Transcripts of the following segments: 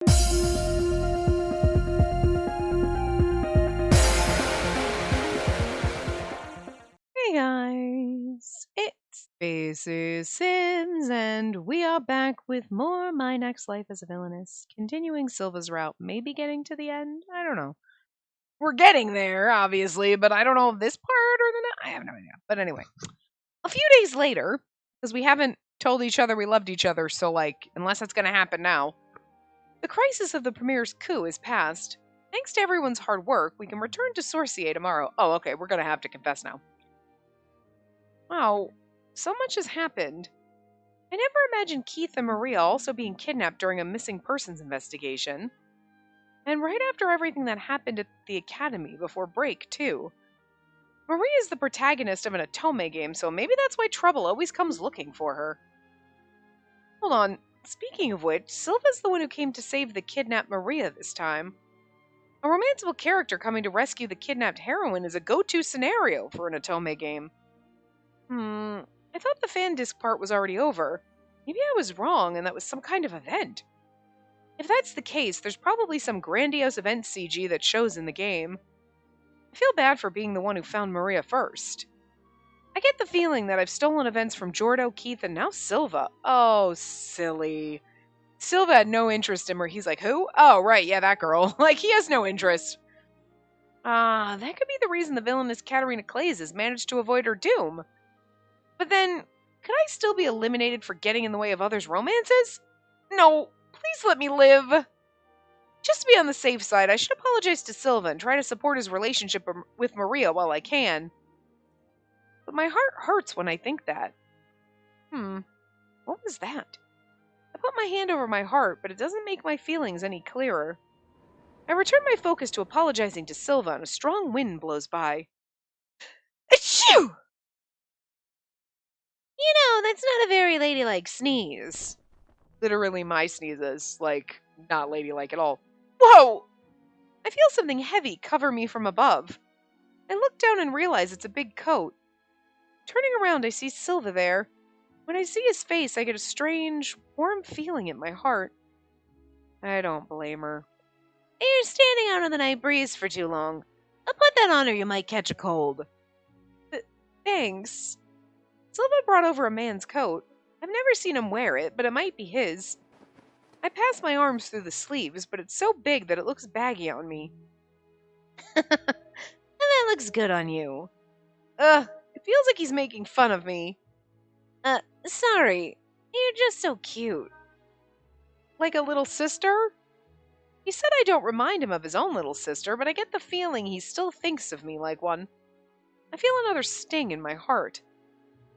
Hey guys, it's Spaces Sims, and we are back with more My Next Life as a Villainess, continuing Silva's route, maybe getting to the end? I don't know. We're getting there, obviously, but I don't know if this part or the next. I have no idea. But anyway, a few days later, because we haven't told each other we loved each other, so, unless that's going to happen now, the crisis of the Premier's coup is past. Thanks to everyone's hard work, we can return to Sorcier tomorrow. Oh, okay, we're going to have to confess now. Wow, so much has happened. I never imagined Keith and Maria also being kidnapped during a missing persons investigation. And right after everything that happened at the academy before break, too. Maria is the protagonist of an Atome game, so maybe that's why trouble always comes looking for her. Hold on, speaking of which, Silva's the one who came to save the kidnapped Maria this time. A romanceable character coming to rescue the kidnapped heroine is a go-to scenario for an Atome game. I thought the fan disc part was already over. Maybe I was wrong and that was some kind of event. If that's the case, there's probably some grandiose event CG that shows in the game. I feel bad for being the one who found Maria first. I get the feeling that I've stolen events from Jordo, Keith, and now Silva. Oh, silly. Silva had no interest in her. He's like, who? Oh, right, yeah, that girl. He has no interest. That could be the reason the villainous Katarina Clays has managed to avoid her doom. But then, could I still be eliminated for getting in the way of others' romances? No, please let me live. Just to be on the safe side, I should apologize to Silva and try to support his relationship with Maria while I can. But my heart hurts when I think that. What was that? I put my hand over my heart, but it doesn't make my feelings any clearer. I return my focus to apologizing to Silva, and a strong wind blows by. Achoo! That's not a very ladylike sneeze. Literally my sneezes, not ladylike at all. Whoa! I feel something heavy cover me from above. I look down and realize it's a big coat. Turning around, I see Silva there. When I see his face, I get a strange, warm feeling in my heart. I don't blame her. You're standing out in the night breeze for too long. I'll put that on or you might catch a cold. Thanks. Silva brought over a man's coat. I've never seen him wear it, but it might be his. I pass my arms through the sleeves, but it's so big that it looks baggy on me. And that looks good on you. It feels like he's making fun of me. Sorry. You're just so cute. Like a little sister? He said I don't remind him of his own little sister, but I get the feeling he still thinks of me like one. I feel another sting in my heart.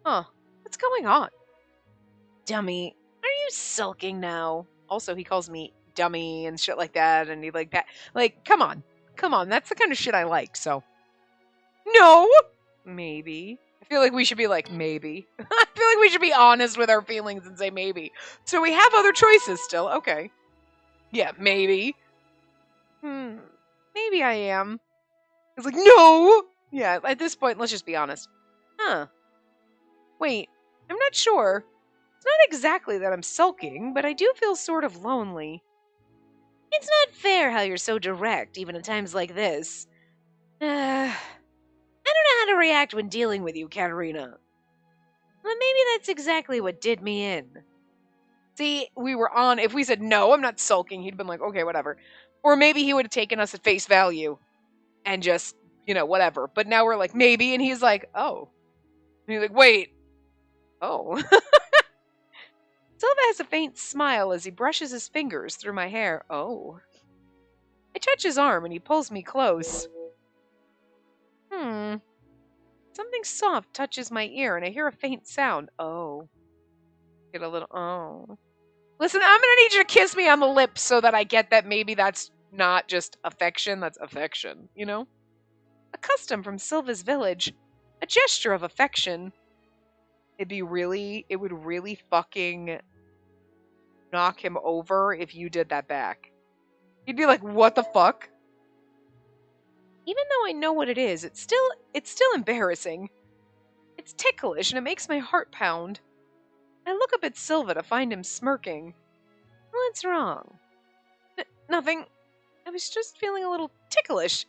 What's going on? Dummy, are you sulking now? Also, he calls me dummy and shit like that, and he come on, that's the kind of shit I like, so. No! Maybe. I feel like we should be like, maybe. I feel like we should be honest with our feelings and say maybe. So we have other choices still, okay. Yeah, maybe. Maybe I am. It's like, no! Yeah, at this point, let's just be honest. Wait, I'm not sure. It's not exactly that I'm sulking, but I do feel sort of lonely. It's not fair how you're so direct, even at times like this. I don't know how to react when dealing with you, Katarina. But maybe that's exactly what did me in. See, we were on, if we said, no, I'm not sulking, he'd been like, okay, whatever. Or maybe he would have taken us at face value and just, whatever. But now we're like, maybe, and he's like, oh. And he's like, wait. Oh. Silva has a faint smile as he brushes his fingers through my hair. Oh. I touch his arm and he pulls me close. Something soft touches my ear and I hear a faint sound. Oh. Get a little, oh. Listen, I'm gonna need you to kiss me on the lips so that I get that maybe that's not just affection, that's affection, A custom from Silva's village. A gesture of affection. It would really fucking knock him over if you did that back. He'd be like, what the fuck? Even though I know what it is, it's still embarrassing. It's ticklish and it makes my heart pound. I look up at Silva to find him smirking. What's wrong? nothing. I was just feeling a little ticklish.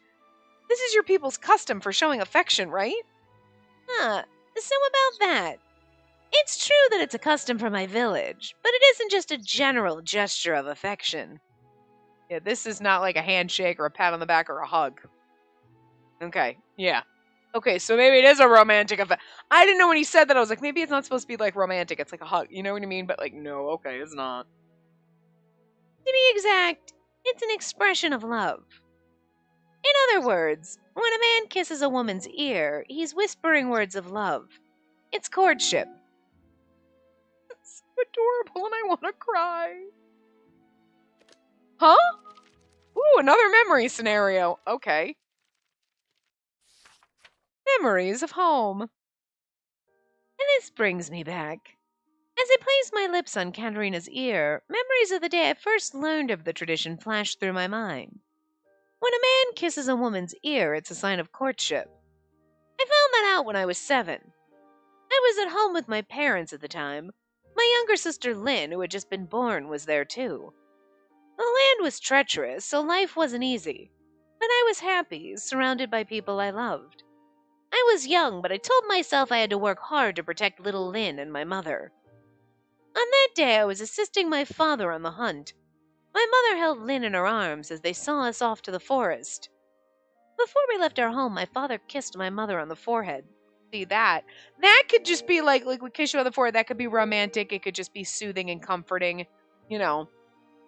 This is your people's custom for showing affection, right? Huh, so about that. It's true that it's a custom for my village, but it isn't just a general gesture of affection. Yeah, this is not like a handshake or a pat on the back or a hug. Okay, yeah. Okay, so maybe it is a romantic affair. I didn't know when he said that. I was like, maybe it's not supposed to be like romantic. It's like a hug. You know what I mean? But like, no, okay, it's not. To be exact, it's an expression of love. In other words, when a man kisses a woman's ear, he's whispering words of love. It's courtship. It's so adorable and I want to cry. Huh? Ooh, another memory scenario. Okay. Memories of home. And this brings me back. As I place my lips on Katerina's ear, memories of the day I first learned of the tradition flash through my mind. When a man kisses a woman's ear, it's a sign of courtship. I found that out when I was 7. I was at home with my parents at the time. My younger sister Lynn, who had just been born, was there too. The land was treacherous, so life wasn't easy. But I was happy, surrounded by people I loved. I was young, but I told myself I had to work hard to protect little Lynn and my mother. On that day, I was assisting my father on the hunt. My mother held Lynn in her arms as they saw us off to the forest. Before we left our home, my father kissed my mother on the forehead. See that? That could just be like we kiss you on the forehead. That could be romantic. It could just be soothing and comforting. You know,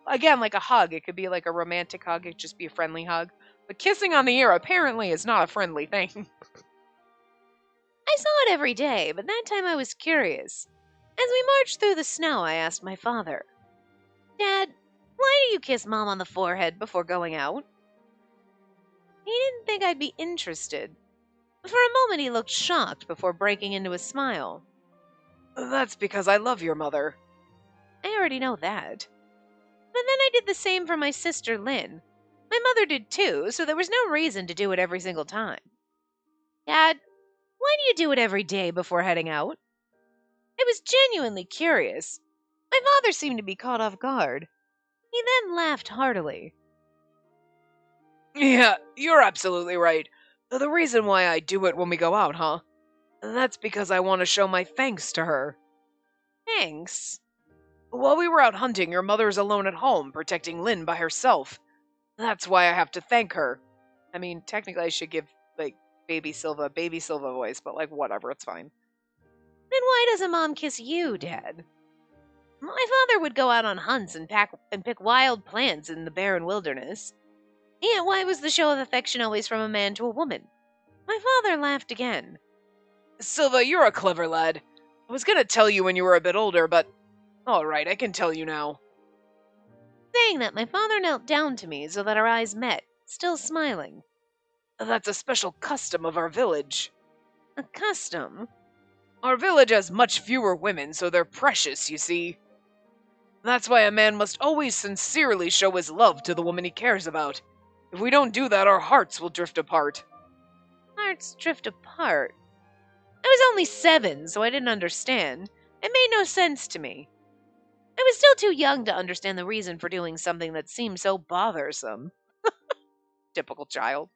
again, like a hug. It could be like a romantic hug. It could just be a friendly hug. But kissing on the ear apparently is not a friendly thing. I saw it every day, but that time I was curious. As we marched through the snow, I asked my father, "Dad, why do you kiss Mom on the forehead before going out?" He didn't think I'd be interested. For a moment, he looked shocked before breaking into a smile. That's because I love your mother. I already know that. But then I did the same for my sister Lynn. My mother did too, so there was no reason to do it every single time. Dad, why do you do it every day before heading out? I was genuinely curious. My father seemed to be caught off guard. He then laughed heartily. Yeah, you're absolutely right. The reason why I do it when we go out, huh? That's because I want to show my thanks to her. Thanks? While we were out hunting, your mother's alone at home, protecting Lynn by herself. That's why I have to thank her. I mean, technically I should give, like, baby Silva voice, but, like, whatever, it's fine. Then why doesn't Mom kiss you, Dad? My father would go out on hunts and pick wild plants in the barren wilderness. Yeah, why was the show of affection always from a man to a woman? My father laughed again. Silva, you're a clever lad. I was gonna tell you when you were a bit older, but alright, I can tell you now. Saying that, my father knelt down to me so that our eyes met, still smiling. That's a special custom of our village. A custom? Our village has much fewer women, so they're precious, you see. That's why a man must always sincerely show his love to the woman he cares about. If we don't do that, our hearts will drift apart. Hearts drift apart? I was only 7, so I didn't understand. It made no sense to me. I was still too young to understand the reason for doing something that seemed so bothersome. Typical child.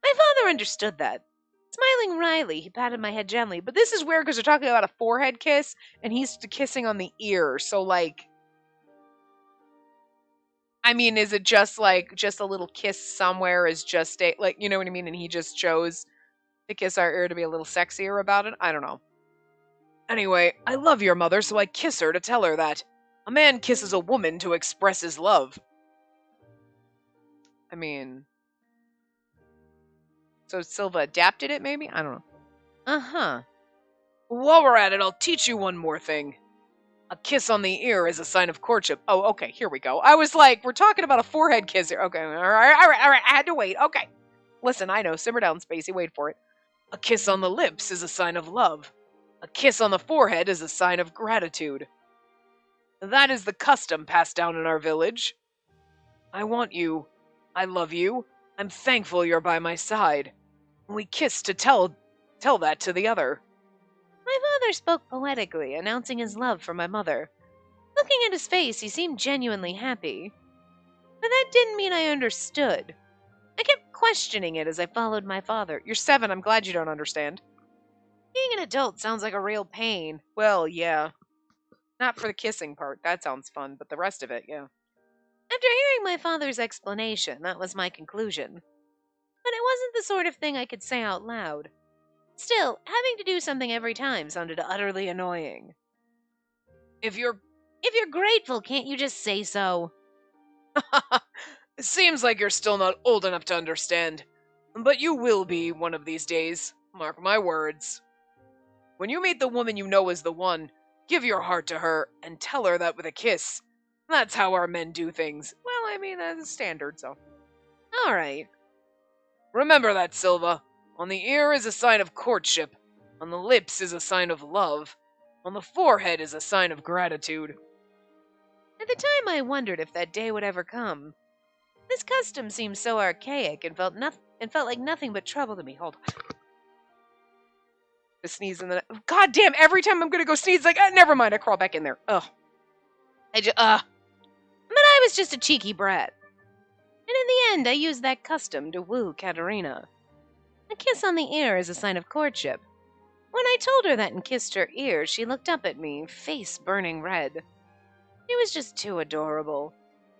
My father understood that. Smiling wryly, he patted my head gently, But this is weird because they're talking about a forehead kiss, and he's kissing on the ear, so, like... I mean, is it just, like, just a little kiss somewhere is just a... Like, you know what I mean? And he just chose to kiss our ear to be a little sexier about it? I don't know. Anyway, I love your mother, so I kiss her to tell her that. A man kisses a woman to express his love. I mean... So Silva adapted it, maybe? I don't know. Uh-huh. While we're at it, I'll teach you one more thing. A kiss on the ear is a sign of courtship. Oh, okay, here we go. I was like, we're talking about a forehead kiss here. Okay, all right, I had to wait. Okay. Listen, I know, simmer down, Spacey, wait for it. A kiss on the lips is a sign of love. A kiss on the forehead is a sign of gratitude. That is the custom passed down in our village. I want you. I love you. I'm thankful you're by my side. We kiss to tell that to the other. My father spoke poetically, announcing his love for my mother. Looking at his face, he seemed genuinely happy. But that didn't mean I understood. I kept questioning it as I followed my father. You're 7, I'm glad you don't understand. Being an adult sounds like a real pain. Well, yeah. Not for the kissing part. That sounds fun, but the rest of it, yeah. After hearing my father's explanation, that was my conclusion. But it wasn't the sort of thing I could say out loud. Still, having to do something every time sounded utterly annoying. If you're If you're grateful, can't you just say so? It seems like you're still not old enough to understand. But you will be one of these days. Mark my words. When you meet the woman you know is the one, give your heart to her and tell her that with a kiss. That's how our men do things. Well, I mean, that's standard, so. All right. Remember that, Silva. On the ear is a sign of courtship. On the lips is a sign of love. On the forehead is a sign of gratitude. At the time, I wondered if that day would ever come. This custom seemed so archaic and felt like nothing but trouble to me. Hold on. The sneeze in the... God damn, every time I'm gonna go sneeze, like, never mind, I crawl back in there. Ugh. But I was just a cheeky brat. And in the end, I used that custom to woo Katerina. A kiss on the ear is a sign of courtship. When I told her that and kissed her ear, she looked up at me, face burning red. It was just too adorable.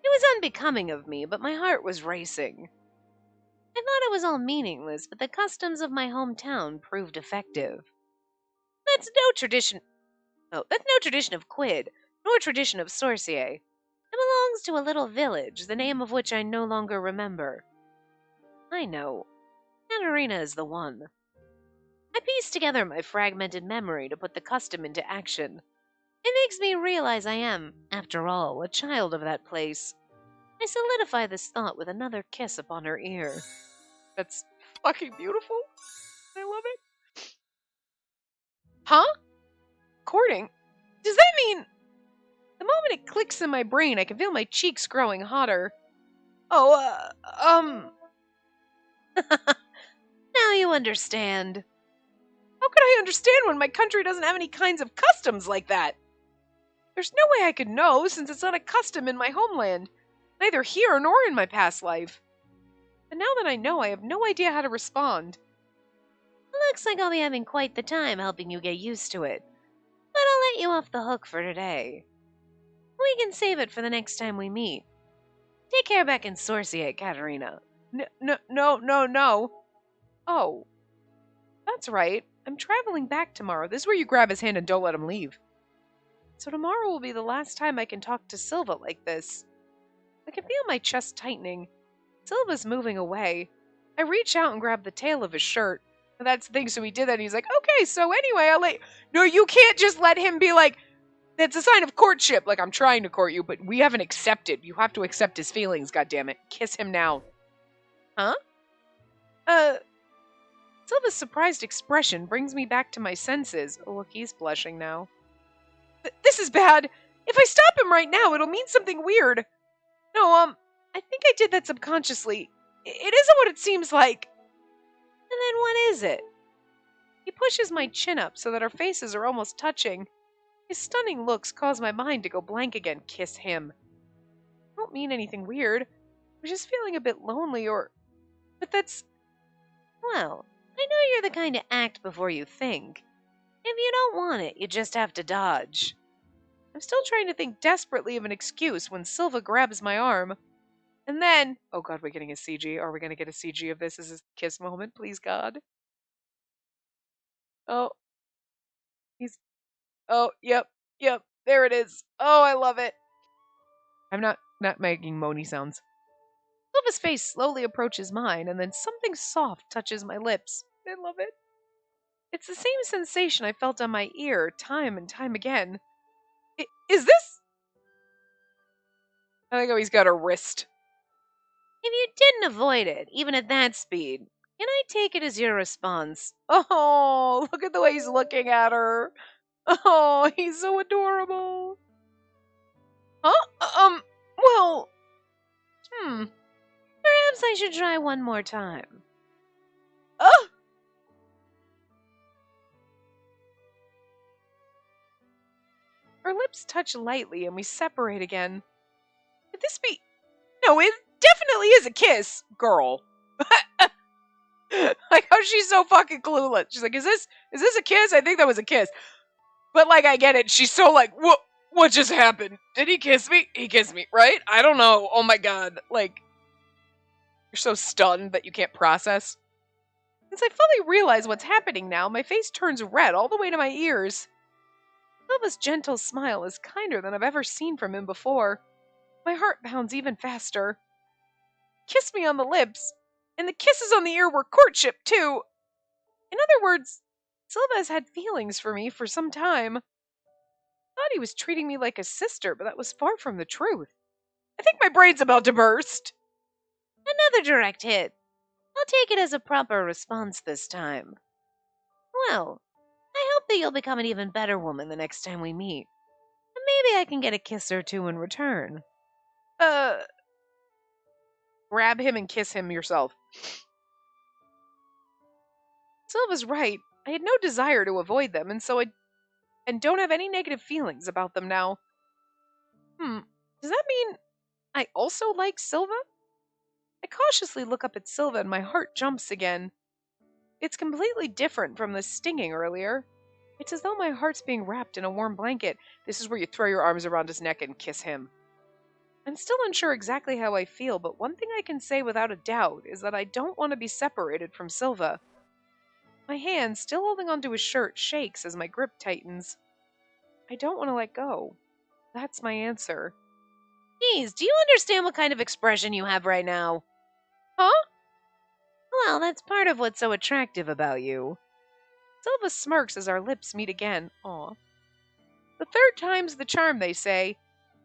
It was unbecoming of me, but my heart was racing. I thought it was all meaningless, but the customs of my hometown proved effective. That's no tradition of Quid, nor tradition of Sorcier. It belongs to a little village, the name of which I no longer remember. I know. Katerina is the one. I pieced together my fragmented memory to put the custom into action. It makes me realize I am, after all, a child of that place. I solidify this thought with another kiss upon her ear. That's fucking beautiful. I love it. Huh? Courting? Does that mean... The moment it clicks in my brain, I can feel my cheeks growing hotter. Oh, Now you understand. How could I understand when my country doesn't have any kinds of customs like that? There's no way I could know, since it's not a custom in my homeland, neither here nor in my past life. And now that I know, I have no idea how to respond. Looks like I'll be having quite the time helping you get used to it. But I'll let you off the hook for today. We can save it for the next time we meet. Take care back in Sorcier, Katerina. No. Oh, that's right. I'm traveling back tomorrow. This is where you grab his hand and don't let him leave. So tomorrow will be the last time I can talk to Silva like this. I can feel my chest tightening. Silva's moving away. I reach out and grab the tail of his shirt. And that's the thing, so he did that and he's like, okay, so anyway, I'll let you... No, you can't just let him be like, that's a sign of courtship. Like, I'm trying to court you, but we haven't accepted. You have to accept his feelings, goddammit. Kiss him now. Huh? Silva's surprised expression brings me back to my senses. Oh, look, he's blushing now. This is bad. If I stop him right now, it'll mean something weird. No, I think I did that subconsciously. It isn't what it seems like. And then what is it? He pushes my chin up so that our faces are almost touching. His stunning looks cause my mind to go blank again. Kiss him. I don't mean anything weird. I'm just feeling a bit lonely But that's... Well, I know you're the kind to act before you think. If you don't want it, you just have to dodge. I'm still trying to think desperately of an excuse when Silva grabs my arm. And then... Oh god, we're getting a CG. Are we going to get a CG of this? Is this a kiss moment? Please, God. Oh. Oh, yep. There it is. Oh, I love it. I'm not making moany sounds. Silva's face slowly approaches mine, and then something soft touches my lips. I love it. It's the same sensation I felt on my ear time and time again. Is this? I think he's got a wrist. If you didn't avoid it, even at that speed, can I take it as your response? Oh, look at the way he's looking at her. Oh, he's so adorable. Huh? Well, Perhaps I should try one more time. Our lips touch lightly and we separate again. Could this be No, it definitely is a kiss, girl. Like how she's so fucking clueless. She's like, is this a kiss? I think that was a kiss. But like I get it. She's so like, what just happened? Did he kiss me? He kissed me, right? I don't know. Oh my god. Like you're so stunned that you can't process. Since I fully realize what's happening now, my face turns red all the way to my ears. Silva's gentle smile is kinder than I've ever seen from him before. My heart pounds even faster. Kiss me on the lips, and the kisses on the ear were courtship, too. In other words, Silva has had feelings for me for some time. I thought he was treating me like a sister, but that was far from the truth. I think my brain's about to burst. Another direct hit. I'll take it as a proper response this time. Well, I hope that you'll become an even better woman the next time we meet. And maybe I can get a kiss or two in return. Grab him and kiss him yourself. Silva's right. I had no desire to avoid them, and don't have any negative feelings about them now. Does that mean I also like Silva? I cautiously look up at Silva and my heart jumps again. It's completely different from the stinging earlier. It's as though my heart's being wrapped in a warm blanket. This is where you throw your arms around his neck and kiss him. I'm still unsure exactly how I feel, but one thing I can say without a doubt is that I don't want to be separated from Silva. My hand, still holding onto his shirt, shakes as my grip tightens. I don't want to let go. That's my answer. Geez, do you understand what kind of expression you have right now? Huh? Well, that's part of what's so attractive about you. Silva smirks as our lips meet again. Aw. The third time's the charm, they say.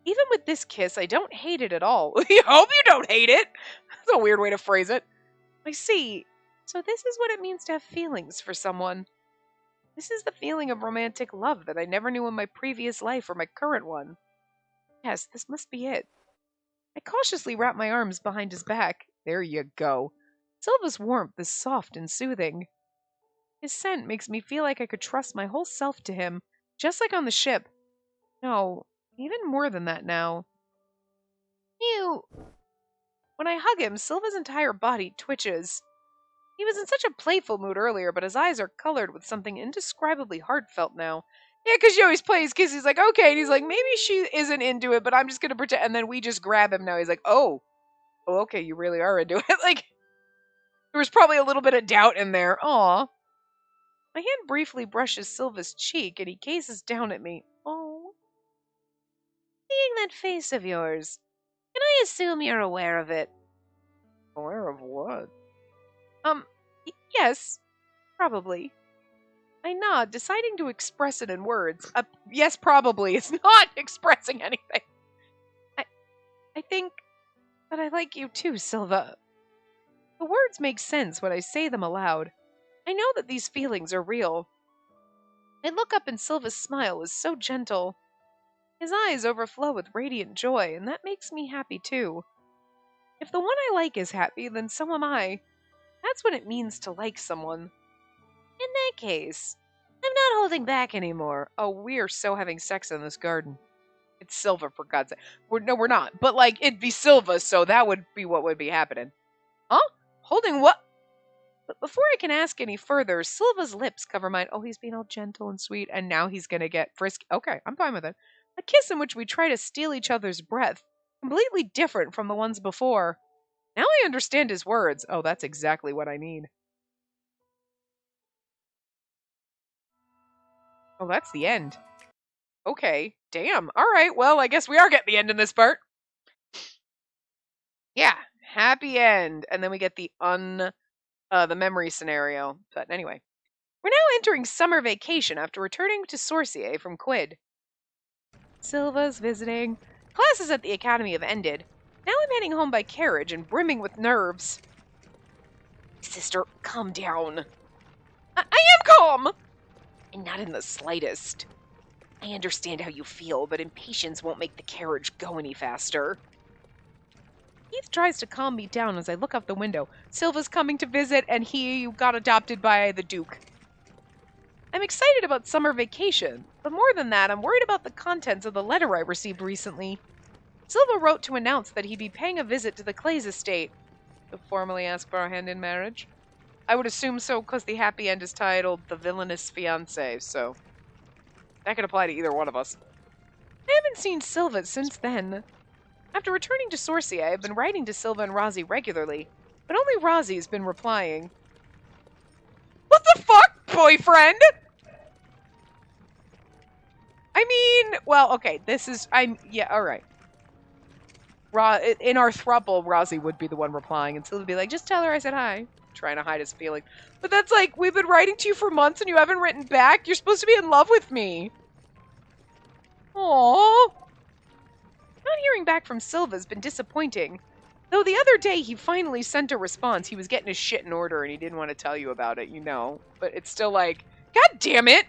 Even with this kiss, I don't hate it at all. You hope you don't hate it! That's a weird way to phrase it. I see. So this is what it means to have feelings for someone. This is the feeling of romantic love that I never knew in my previous life or my current one. Yes, this must be it. I cautiously wrap my arms behind his back. There you go. Silva's warmth is soft and soothing. His scent makes me feel like I could trust my whole self to him, just like on the ship. No, even more than that now. When I hug him, Silva's entire body twitches. He was in such a playful mood earlier, but his eyes are colored with something indescribably heartfelt now. Yeah, because you always play his kiss. He's like, okay. And he's like, maybe she isn't into it, but I'm just going to pretend. And then we just grab him now. He's like, oh, okay, you really are into it. Like, there was probably a little bit of doubt in there. Aw. My hand briefly brushes Silva's cheek, and he gazes down at me. Oh. Seeing that face of yours, can I assume you're aware of it? Aware of what? Yes, probably. I nod, deciding to express it in words. Yes, probably. It's not expressing anything. I think that I like you too, Silva. The words make sense when I say them aloud. I know that these feelings are real. I look up and Silva's smile is so gentle. His eyes overflow with radiant joy, and that makes me happy too. If the one I like is happy, then so am I. That's what it means to like someone. In that case, I'm not holding back anymore. Oh, we are so having sex in this garden. It's Silva, for God's sake. We're not. But, like, it'd be Silva, so that would be what would be happening. Huh? Holding what? But before I can ask any further, Silva's lips cover mine. Oh, he's being all gentle and sweet, and now he's going to get frisky. Okay, I'm fine with it. A kiss in which we try to steal each other's breath. Completely different from the ones before. Now I understand his words. Oh, that's exactly what I need. Oh, that's the end. Okay, damn. All right, well, I guess we are getting the end in this part. Yeah, happy end. And then we get the memory scenario. But anyway, we're now entering summer vacation after returning to Sorcier from Quid. Silva's visiting. Classes at the academy have ended. Now I'm heading home by carriage and brimming with nerves. Sister, calm down. I am calm! And not in the slightest. I understand how you feel, but impatience won't make the carriage go any faster. Keith tries to calm me down as I look out the window. Silva's coming to visit, and he got adopted by the Duke. I'm excited about summer vacation, but more than that, I'm worried about the contents of the letter I received recently. Silva wrote to announce that he'd be paying a visit to the Clays estate to formally ask for our hand in marriage. I would assume so because the happy end is titled The Villainous Fiancé, so that could apply to either one of us. I haven't seen Silva since then. After returning to Sorcia, I've been writing to Silva and Rozzy regularly, but only Rozzy's been replying. What the fuck, boyfriend? I mean, well, okay, alright. In our throuple, Rozzy would be the one replying, and Silva would be like, just tell her I said hi. Trying to hide his feeling. But that's like, we've been writing to you for months and you haven't written back? You're supposed to be in love with me. Aww. Not hearing back from Silva's been disappointing. Though the other day he finally sent a response. He was getting his shit in order and he didn't want to tell you about it, you know. But it's still like, God damn it!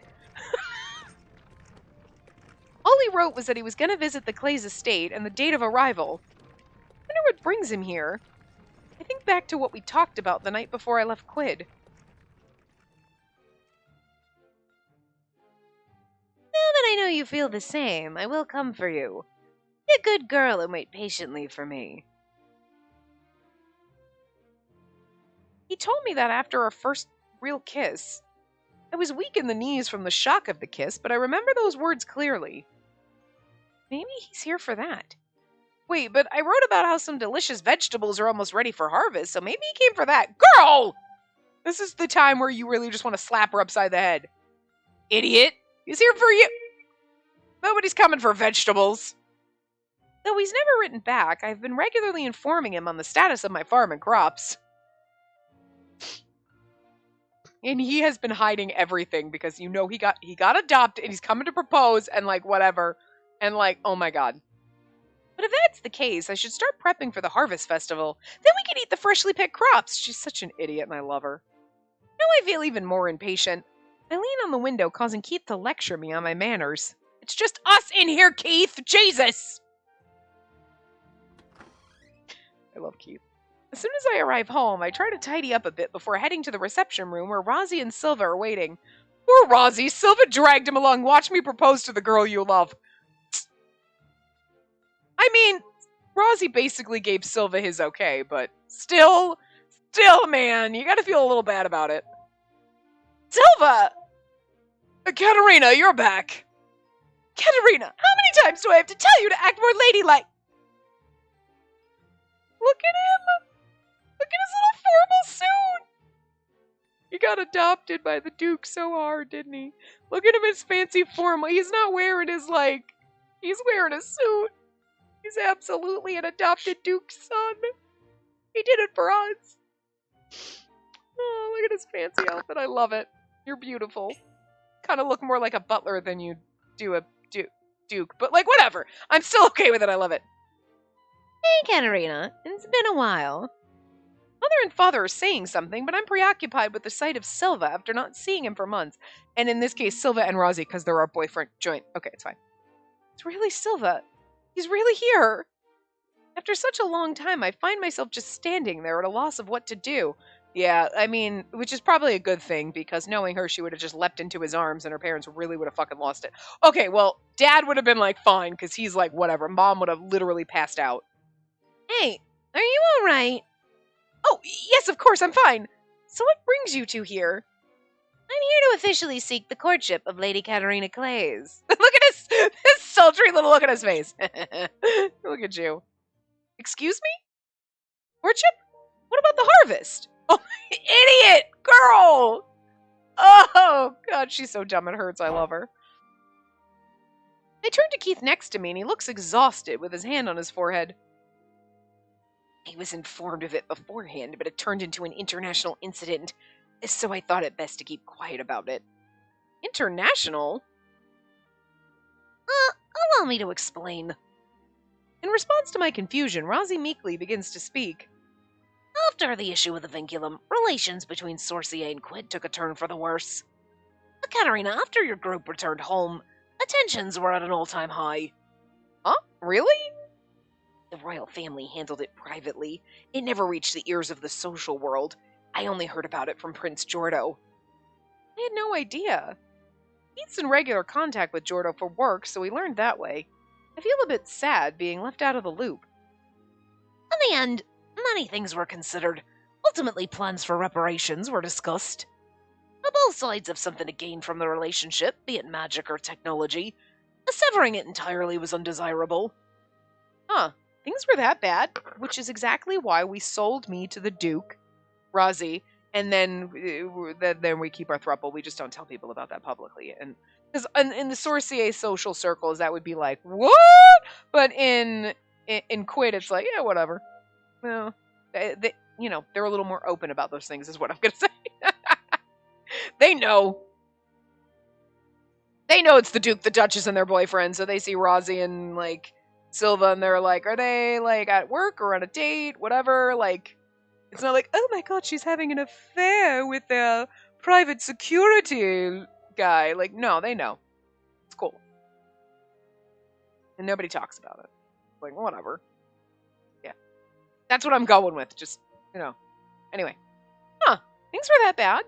All he wrote was that he was going to visit the Clay's estate and the date of arrival. I wonder what brings him here. I think back to what we talked about the night before I left Quid. Now that I know you feel the same, I will come for you. Be a good girl and wait patiently for me. He told me that after our first real kiss. I was weak in the knees from the shock of the kiss, but I remember those words clearly. Maybe he's here for that. Wait, but I wrote about how some delicious vegetables are almost ready for harvest, so maybe he came for that. Girl! This is the time where you really just want to slap her upside the head. Idiot! He's here for you! Nobody's coming for vegetables. Though he's never written back, I've been regularly informing him on the status of my farm and crops. And he has been hiding everything because you know he got adopted and he's coming to propose and like whatever. And like, oh my god. But if that's the case, I should start prepping for the harvest festival. Then we can eat the freshly picked crops. She's such an idiot and I love her. Now I feel even more impatient. I lean on the window, causing Keith to lecture me on my manners. It's just us in here, Keith! Jesus! I love Keith. As soon as I arrive home, I try to tidy up a bit before heading to the reception room where Rozzy and Silva are waiting. Poor Rozzy! Silva dragged him along. Watch me propose to the girl you love. I mean, Rozzy basically gave Silva his okay, but still, man, you gotta feel a little bad about it. Silva! Katerina, you're back. Katerina, how many times do I have to tell you to act more ladylike? Look at him! Look at his little formal suit! He got adopted by the Duke so hard, didn't he? Look at him in his fancy formal. He's not wearing his, he's wearing a suit. He's absolutely an adopted Duke's son. He did it for us. Oh, look at his fancy outfit. I love it. You're beautiful. Kind of look more like a butler than you do a Duke. But, whatever. I'm still okay with it. I love it. Hey, Katerina. It's been a while. Mother and father are saying something, but I'm preoccupied with the sight of Silva after not seeing him for months. And in this case, Silva and Rozzy, because they're our boyfriend joint. Okay, it's fine. It's really Silva. He's really here. After such a long time, I find myself just standing there at a loss of what to do. Yeah, I mean, which is probably a good thing, because knowing her, she would have just leapt into his arms and her parents really would have fucking lost it. Okay, well, Dad would have been fine, because he's whatever. Mom would have literally passed out. Hey, are you alright? Oh, yes, of course, I'm fine. So what brings you two here? I'm here to officially seek the courtship of Lady Katerina Clays. Look at his sultry little look on his face. Look at you. Excuse me? Courtship? What about the harvest? Oh, idiot! Girl! Oh, God, she's so dumb it hurts. I love her. I turn to Keith next to me, and he looks exhausted with his hand on his forehead. He was informed of it beforehand, but it turned into an international incident, so I thought it best to keep quiet about it. International? Allow me to explain. In response to my confusion, Rozzy meekly begins to speak. After the issue of the vinculum, relations between Sorcia and Quid took a turn for the worse. Katerina, after your group returned home, attentions were at an all-time high. Huh? Really? The royal family handled it privately. It never reached the ears of the social world. I only heard about it from Prince Jordo. I had no idea. He's in regular contact with Jordo for work, so he learned that way. I feel a bit sad being left out of the loop. In the end, many things were considered. Ultimately, plans for reparations were discussed. Both sides have something to gain from the relationship, be it magic or technology. Severing it entirely was undesirable. Huh, things were that bad, which is exactly why we sold me to the Duke, Rozzy, and then we keep our throuple. We just don't tell people about that publicly. And because in the Sorcier social circles, that would be like, what? But in Quid, it's like, yeah, whatever. Well, they're a little more open about those things, is what I'm going to say. They know. They know it's the Duke, the Duchess, and their boyfriend, so they see Rozzy and, like, Silva, and they're like, are they, like, at work or on a date? Whatever. Like, it's not like, oh my god, she's having an affair with their private security guy. Like, no, they know. It's cool. And nobody talks about it. Like, whatever. Yeah. That's what I'm going with. Just, Anyway. Huh. Things were that bad.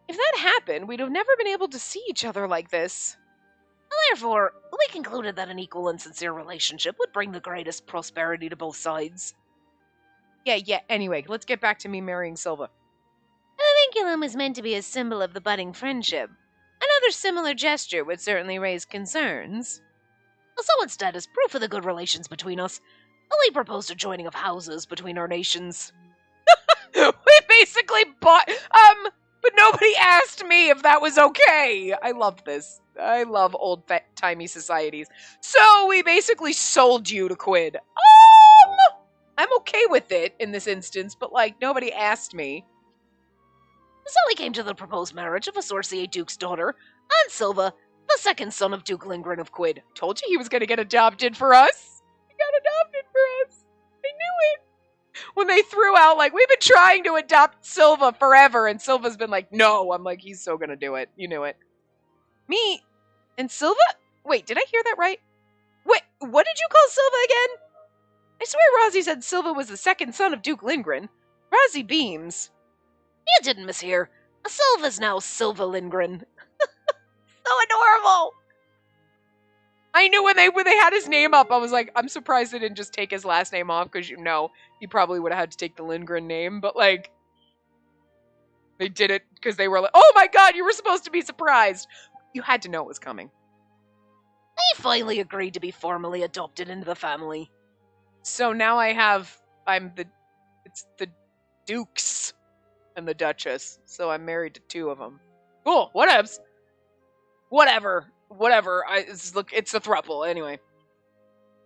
If that happened, we'd have never been able to see each other like this. Therefore, we concluded that an equal and sincere relationship would bring the greatest prosperity to both sides. Yeah, anyway, let's get back to me marrying Silva. The vinculum was meant to be a symbol of the budding friendship. Another similar gesture would certainly raise concerns. So instead, as proof of the good relations between us, we proposed a joining of houses between our nations. We basically bought, but nobody asked me if that was okay. I love this. I love old-timey societies. So we basically sold you to Quid. I'm okay with it in this instance, but, like, nobody asked me. So we came to the proposed marriage of a Sorcier Duke's daughter, and Silva, the second son of Duke Lindgren of Quid. Told you he was going to get adopted for us. He got adopted for us. I knew it. When they threw out, like, we've been trying to adopt Silva forever, and Silva's been like, no. I'm like, he's so going to do it. You knew it. Me and Silva? Wait, did I hear that right? Wait, what did you call Silva again? I swear Rozzy said Silva was the second son of Duke Lindgren. Rozzy beams. You didn't mishear. Silva's now Silva Lindgren. So adorable! I knew when they had his name up, I was like, I'm surprised they didn't just take his last name off, because he probably would have had to take the Lindgren name, but, like, they did it because they were like, oh my god, you were supposed to be surprised. You had to know it was coming. He finally agreed to be formally adopted into the family. So now it's the Dukes and the Duchess, so I'm married to two of them. Cool, whatevs. Whatever. It's a throuple, anyway.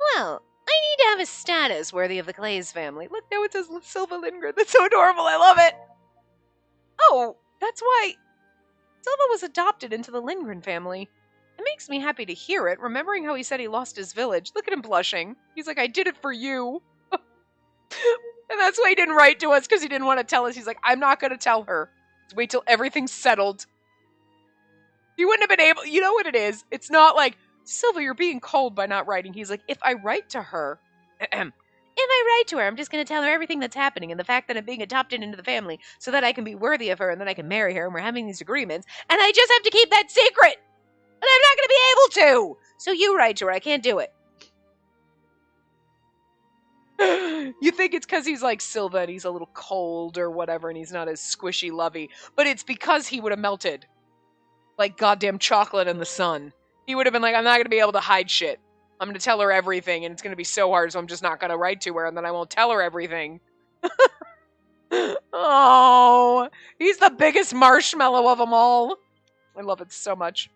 Well, I need to have a status worthy of the Clays family. Look, now it says Silva Lindgren. That's so adorable, I love it. Oh, that's why Silva was adopted into the Lindgren family. It makes me happy to hear it, remembering how he said he lost his village. Look at him blushing. He's like, I did it for you. And that's why he didn't write to us, because he didn't want to tell us. He's like, I'm not going to tell her. Let's wait till everything's settled. He wouldn't have been able... You know what it is? It's not like, Silva, you're being cold by not writing. He's like, if I write to her... If I write to her, I'm just going to tell her everything that's happening and the fact that I'm being adopted into the family so that I can be worthy of her and then I can marry her and we're having these agreements and I just have to keep that secret. And I'm not going to be able to. So you write to her. I can't do it. You think it's because he's like Silva and he's a little cold or whatever and he's not as squishy lovey. But it's because he would have melted like goddamn chocolate in the sun. He would have been like, I'm not going to be able to hide shit. I'm going to tell her everything and it's going to be so hard, so I'm just not going to write to her and then I won't tell her everything. Oh, he's the biggest marshmallow of them all. I love it so much.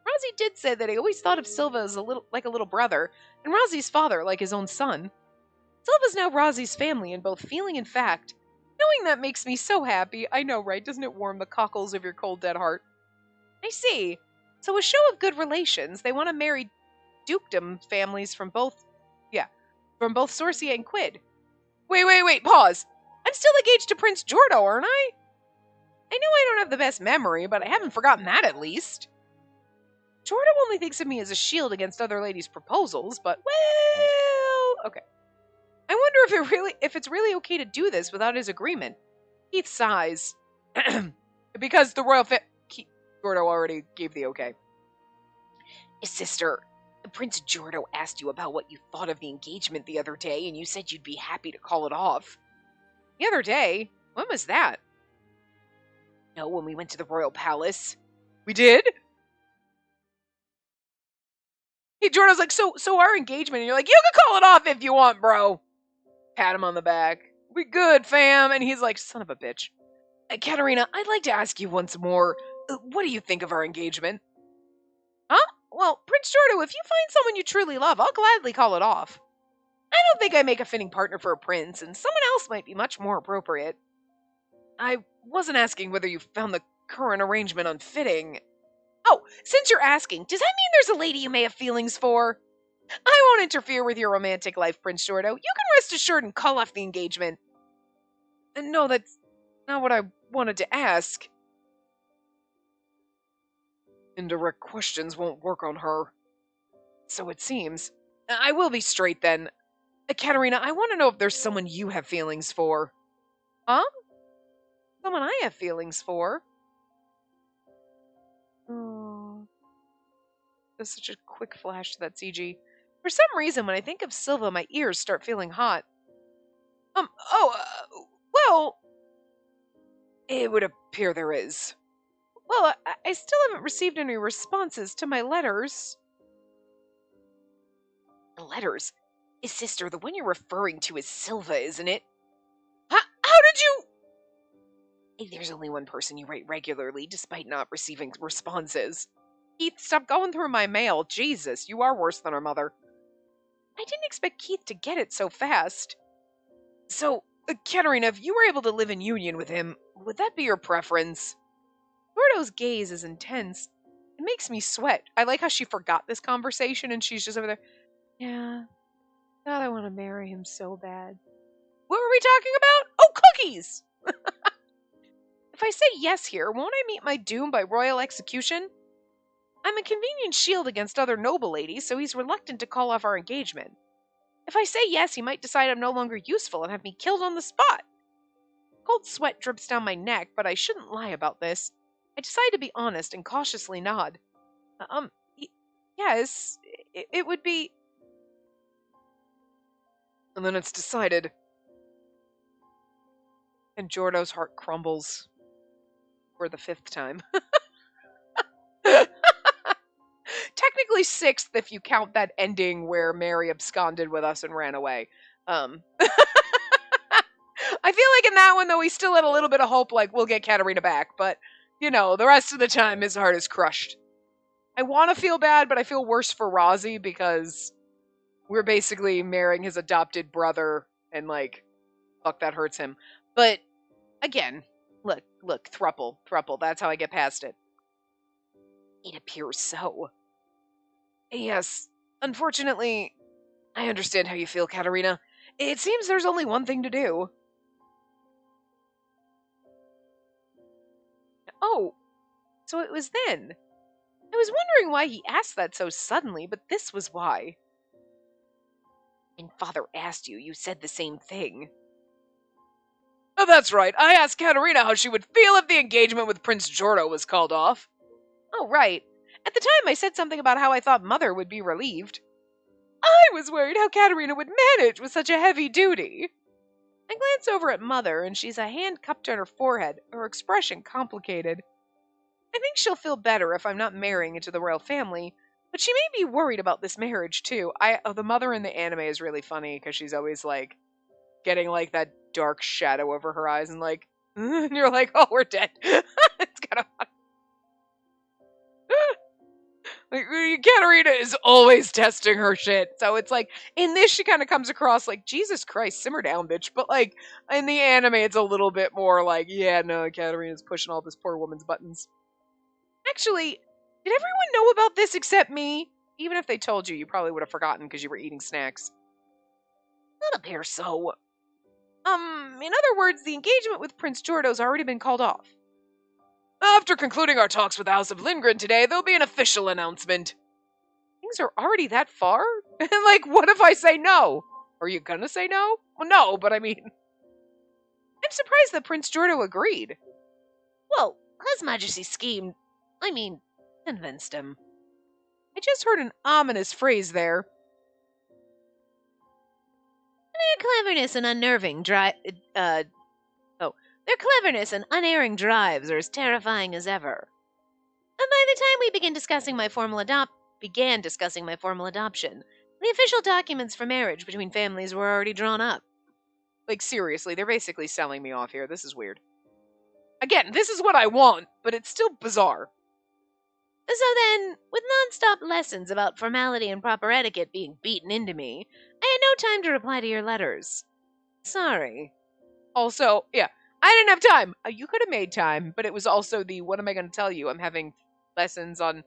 Rozzy did say that he always thought of Silva as a little brother, and Rozzy's father like his own son. Silva's now Rozzy's family in both feeling and fact. Knowing that makes me so happy. I know, right? Doesn't it warm the cockles of your cold, dead heart? I see. So a show of good relations, they want to marry dukedom families from both Sorcier and Quid. Wait, pause. I'm still engaged to Prince Jordo, aren't I? I know I don't have the best memory, but I haven't forgotten that at least. Jordo only thinks of me as a shield against other ladies' proposals, but, well, okay. I wonder if it's really okay to do this without his agreement. Keith sighs. Because the royal Jordo already gave the okay. Sister, Prince Jordo asked you about what you thought of the engagement the other day, and you said you'd be happy to call it off. The other day? When was that? No, when we went to the royal palace. We did? Hey, Jordo's like, so our engagement, and you're like, you can call it off if you want, bro. Pat him on the back. We good, fam. And he's like, son of a bitch. Katerina, I'd like to ask you once more, what do you think of our engagement? Huh? Well, Prince Jordo, if you find someone you truly love, I'll gladly call it off. I don't think I make a fitting partner for a prince, and someone else might be much more appropriate. I wasn't asking whether you found the current arrangement unfitting. Oh, since you're asking, does that mean there's a lady you may have feelings for? I won't interfere with your romantic life, Prince Jordo. You can rest assured and call off the engagement. No, that's not what I wanted to ask. Indirect questions won't work on her. So it seems. I will be straight then. Katerina, I want to know if there's someone you have feelings for. Huh? Someone I have feelings for? Oh. There's such a quick flash to that CG. For some reason, when I think of Silva, my ears start feeling hot. Well, it would appear there is. Well, I still haven't received any responses to my letters. The letters? His sister, the one you're referring to is Silva, isn't it? How did you... There's only one person you write regularly, despite not receiving responses. Keith, stop going through my mail. Jesus, you are worse than our mother. I didn't expect Keith to get it so fast. So, Katerina, if you were able to live in union with him, would that be your preference? Gordo's gaze is intense. It makes me sweat. I like how she forgot this conversation and she's just over there. Yeah, God, I want to marry him so bad. What were we talking about? Oh, cookies! If I say yes here, won't I meet my doom by royal execution? I'm a convenient shield against other noble ladies, so he's reluctant to call off our engagement. If I say yes, he might decide I'm no longer useful and have me killed on the spot. Cold sweat drips down my neck, but I shouldn't lie about this. I decide to be honest and cautiously nod. Yes, it would be... And then it's decided. And Jordo's heart crumbles. For the 5th time. Technically 6th if you count that ending where Mary absconded with us and ran away. I feel like in that one, though, we still had a little bit of hope, like, we'll get Katerina back. But, you know, the rest of the time, his heart is crushed. I want to feel bad, but I feel worse for Rozzy because we're basically marrying his adopted brother, and, like, fuck, that hurts him. But, again, look, thruple, that's how I get past it. It appears so. Yes, unfortunately, I understand how you feel, Katerina. It seems there's only one thing to do. Oh, so it was then. I was wondering why he asked that so suddenly, but this was why. When Father asked you, you said the same thing. Oh, that's right. I asked Katerina how she would feel if the engagement with Prince Jordo was called off. Oh, right. At the time, I said something about how I thought Mother would be relieved. I was worried how Katerina would manage with such a heavy duty. I glance over at Mother, and she's a hand cupped on her forehead, her expression complicated. I think she'll feel better if I'm not marrying into the royal family, but she may be worried about this marriage, too. The Mother in the anime is really funny, because she's always, like, getting, like, that dark shadow over her eyes, and, like, and you're like, oh, we're dead. It's kind of funny. Like, Katerina is always testing her shit. So it's like, in this, she kind of comes across like, Jesus Christ, simmer down, bitch. But, like, in the anime, it's a little bit more like, yeah, no, Katerina's pushing all this poor woman's buttons. Actually, did everyone know about this except me? Even if they told you, you probably would have forgotten because you were eating snacks. Not appear so. In other words, the engagement with Prince Jordo's already been called off. After concluding our talks with the House of Lindgren today, there'll be an official announcement. Things are already that far? Like, what if I say no? Are you gonna say no? Well, no, but I mean... I'm surprised that Prince Jordo agreed. Well, His Majesty schemed... convinced him. I just heard an ominous phrase there. Their cleverness and their cleverness and unerring drives are as terrifying as ever. And by the time we began discussing my formal adoption, the official documents for marriage between families were already drawn up. Like, seriously, they're basically selling me off here. This is weird. Again, this is what I want, but it's still bizarre. So then, with non-stop lessons about formality and proper etiquette being beaten into me, I had no time to reply to your letters. Sorry. Also, yeah, I didn't have time. You could have made time, but it was also the, what am I going to tell you? I'm having lessons on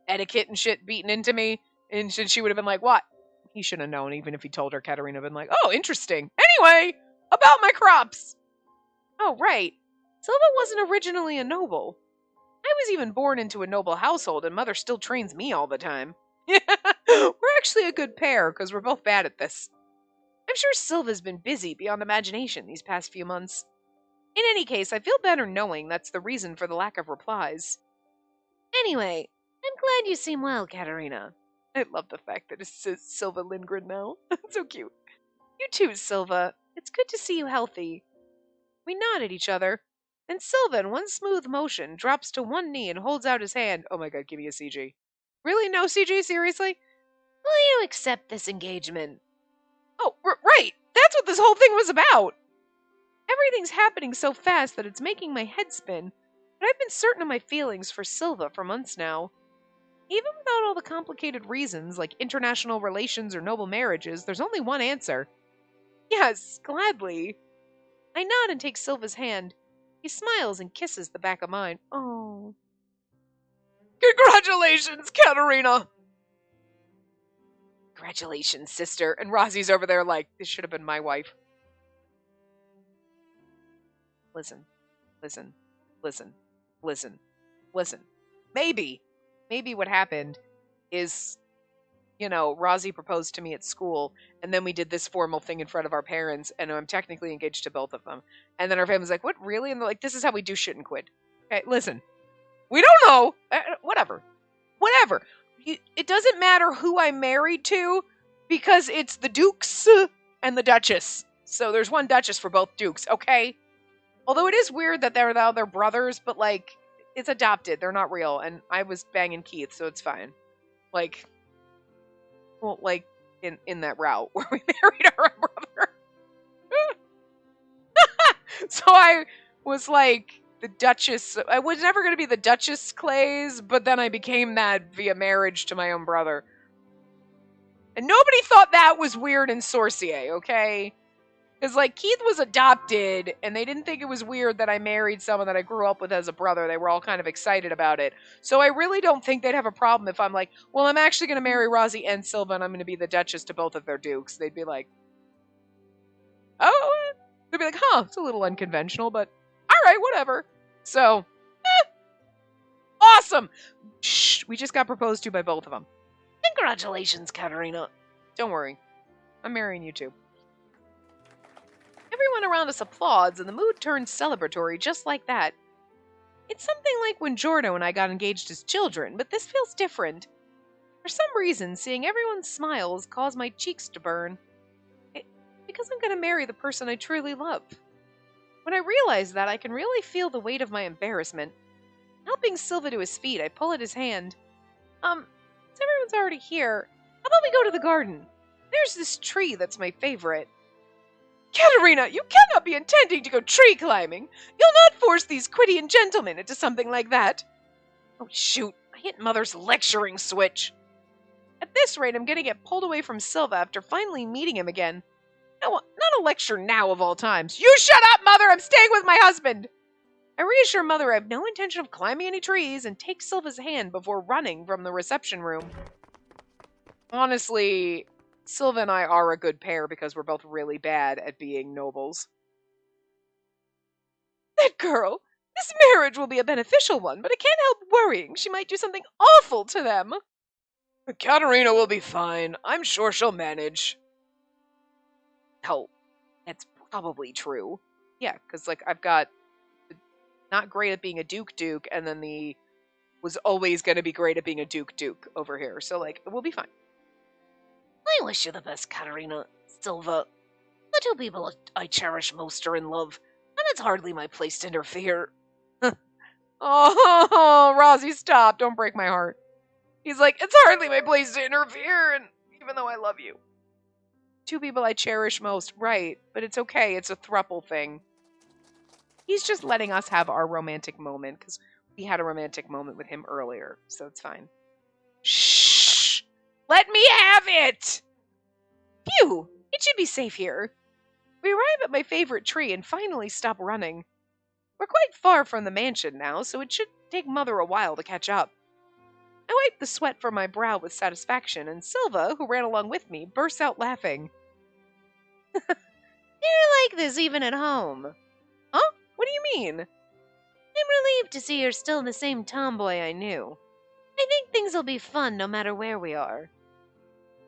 etiquette and shit beaten into me. And she would have been like, what? He should have known, even if he told her. Katerina would have been like, oh, interesting. Anyway, about my crops. Oh, right. Silva wasn't originally a noble. I was even born into a noble household, and Mother still trains me all the time. We're actually a good pair, because we're both bad at this. I'm sure Silva's been busy beyond imagination these past few months. In any case, I feel better knowing that's the reason for the lack of replies. Anyway, I'm glad you seem well, Katerina. I love the fact that it says Silva Lindgren now. So cute. You too, Silva. It's good to see you healthy. We nod at each other. Then Silva, in one smooth motion, drops to one knee and holds out his hand. Oh my god, give me a CG. Really? No CG? Seriously? Will you accept this engagement? Oh, right! That's what this whole thing was about! Everything's happening so fast that it's making my head spin, but I've been certain of my feelings for Silva for months now. Even without all the complicated reasons, like international relations or noble marriages, there's only one answer. Yes, gladly. I nod and take Silva's hand. He smiles and kisses the back of mine. Oh. Congratulations, Katerina! Congratulations, sister. And Rosie's over there like, this should have been my wife. Listen, listen, listen, listen, listen. Maybe what happened is, Rosie proposed to me at school, and then we did this formal thing in front of our parents, and I'm technically engaged to both of them. And then our family's like, what, really? And they're like, this is how we do shit in Quid. Okay, listen. We don't know. Whatever. It doesn't matter who I'm married to, because it's the Dukes and the Duchess. So there's one Duchess for both Dukes, okay? Although it is weird that they're now their brothers, but, like, it's adopted. They're not real. And I was banging Keith, so it's fine. Like, well, like, in that route where we married our brother. So I was like the Duchess. I was never going to be the Duchess Clays, but then I became that via marriage to my own brother. And nobody thought that was weird in Sorcier, okay? Because, like, Keith was adopted, and they didn't think it was weird that I married someone that I grew up with as a brother. They were all kind of excited about it. So I really don't think they'd have a problem if I'm like, well, I'm actually going to marry Rosie and Silva, and I'm going to be the Duchess to both of their dukes. They'd be like, oh, they'd be like, huh, it's a little unconventional, but all right, whatever. So, awesome. Shh, we just got proposed to by both of them. Congratulations, Katerina. Don't worry. I'm marrying you too. Everyone around us applauds, and the mood turns celebratory just like that. It's something like when Jordo and I got engaged as children, but this feels different. For some reason, seeing everyone's smiles caused my cheeks to burn. Because I'm going to marry the person I truly love. When I realize that, I can really feel the weight of my embarrassment. Helping Silva to his feet, I pull at his hand. Since everyone's already here, how about we go to the garden? There's this tree that's my favorite. Katerina, you cannot be intending to go tree climbing. You'll not force these Quidian gentlemen into something like that. Oh, shoot. I hit Mother's lecturing switch. At this rate, I'm going to get pulled away from Silva after finally meeting him again. No, not a lecture now of all times. You shut up, Mother! I'm staying with my husband! I reassure Mother I have no intention of climbing any trees and take Silva's hand before running from the reception room. Honestly, Silva and I are a good pair because we're both really bad at being nobles. That girl! This marriage will be a beneficial one, but I can't help worrying she might do something awful to them. Katerina will be fine. I'm sure she'll manage. Hell, that's probably true. Yeah, because, like, I've got not great at being a duke, and then the was always going to be great at being a Duke over here. So, like, we'll be fine. I wish you the best, Katerina. Silva. The two people I cherish most are in love, and it's hardly my place to interfere. Oh, Rossi, stop. Don't break my heart. He's like, it's hardly my place to interfere, and even though I love you. Two people I cherish most. Right, but it's okay. It's a throuple thing. He's just letting us have our romantic moment, because we had a romantic moment with him earlier, so it's fine. Shh! Let me have it! Phew! It should be safe here. We arrive at my favorite tree and finally stop running. We're quite far from the mansion now, so it should take Mother a while to catch up. I wipe the sweat from my brow with satisfaction, and Silva, who ran along with me, bursts out laughing. You're like this even at home. Huh? What do you mean? I'm relieved to see you're still the same tomboy I knew. I think things will be fun no matter where we are.